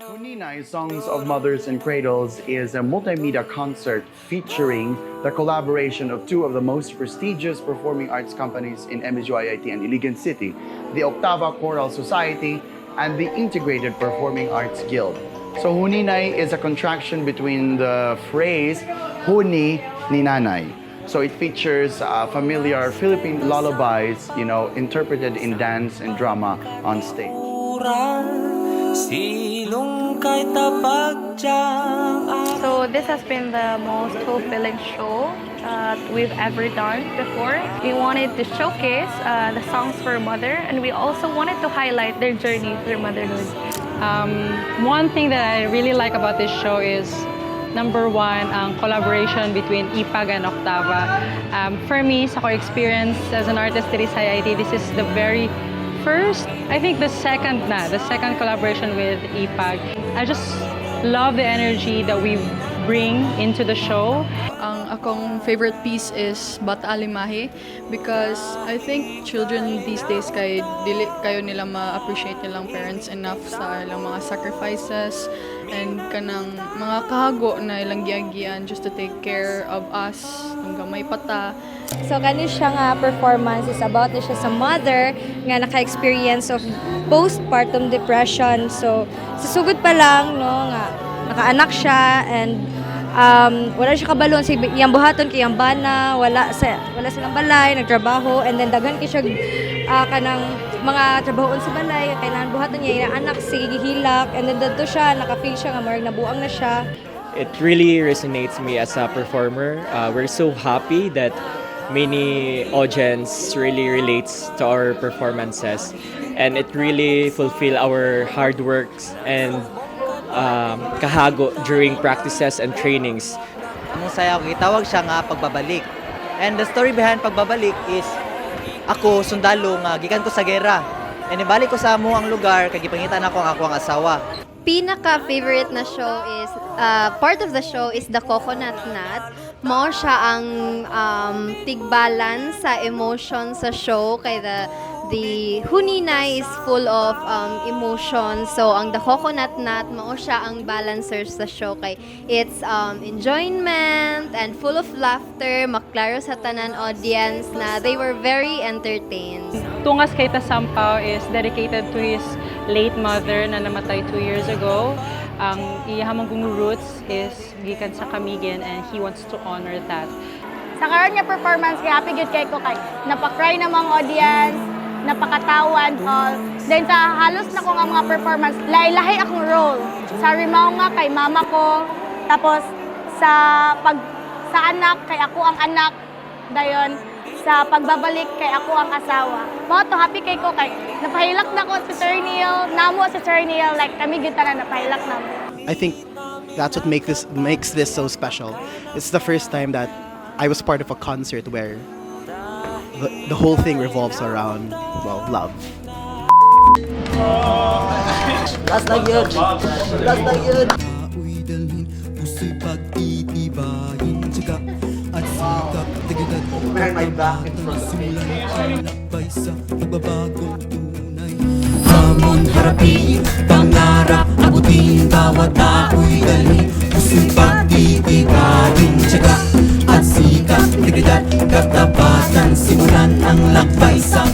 Huninay Songs of Mothers and Cradles is a multimedia concert featuring the collaboration of two of the most prestigious performing arts companies in MSU-IIT and Iligan City, the Octava Choral Society and the Integrated Performing Arts Guild. So Huninay is a contraction between the phrase Huni ni Nanay. So it features familiar Philippine lullabies, interpreted in dance and drama on stage. So this has been the most fulfilling show we've ever done before. We wanted to showcase the songs for mother, and we also wanted to highlight their journey through motherhood. One thing that I really like about this show is number one, ang collaboration between IPAG and Octava. For me, sa ko experience as an artist at IIT, this is the very first, I think the second collaboration with IPAG. I just love the energy that we bring into the show. Ang akong favorite piece is Bata Alimahe because I think children these days dili kayo nila ma-appreciate nilang parents enough sa ilang mga sacrifices and kanang mga kahago na ilang giagian just to take care of us nung gamay pata. So kani siya nga performance is about na siya sa mother nga naka-experience of postpartum depression. So sa sugod pa lang nga nakaanak siya and wala siya kabalon si iyang buhaton kay iyang bana, wala silang balay, nagtrabaho and then daghan kay siya kanang mga trabahoon sa balay, kailangan buhaton niya iyang anak sige gihilak and then dito siya naka-feel siya nga marag nabuang na siya. It really resonates me as a performer. We're so happy that many audience really relates to our performances and it really fulfill our hard works and kahago during practices and trainings. Ang saya ko gitawag siya nga pagbabalik. And the story behind pagbabalik is ako sundalo nga gikan ko sa gera. And ibalik ko sa amo ang lugar kay gipangitan ako ang akong asawa. Pinaka-favorite na show is, part of the show is the Coconut Nut. Mao siya ang tigbalance sa emotion sa show kay the Huninay is full of emotion. So ang the Coconut Nut mao siya ang balancer sa show kay it's enjoyment and full of laughter, maklaro sa tanan audience na they were very entertained. Tungas kay Tasampaw is dedicated to his late mother na namatay 2 years ago. Ang iyahamang roots is gikan sa Camiguin and he wants to honor that. Sa karon nga performance kay happy gyud kay ko kay napakry na mga audience, napakatawan all. Then sa halos na ko nga mga performance, lahi-lahi akong role. Sa Rimao nga kay mama ko, tapos sa anak kay ako ang anak, dayon sa pagbabalik kay ako ang asawa. Mao to happy kay ko kay napahilak na ko sa Sir Neil, namo sa Sir Neil, like kami gyud tanan napahilak na. I think that's what makes this so special. It's the first time that I was part of a concert where the whole thing revolves around, well, love. Last na yun. Last na yun. Behind my back in front of me. Hamon harapin, pangarap, abutin, bawat tao'y dalhin. Puso'y pagtitibagin, tiyaga at sikap, integridad, katapatan. Simulan ang lakbay sa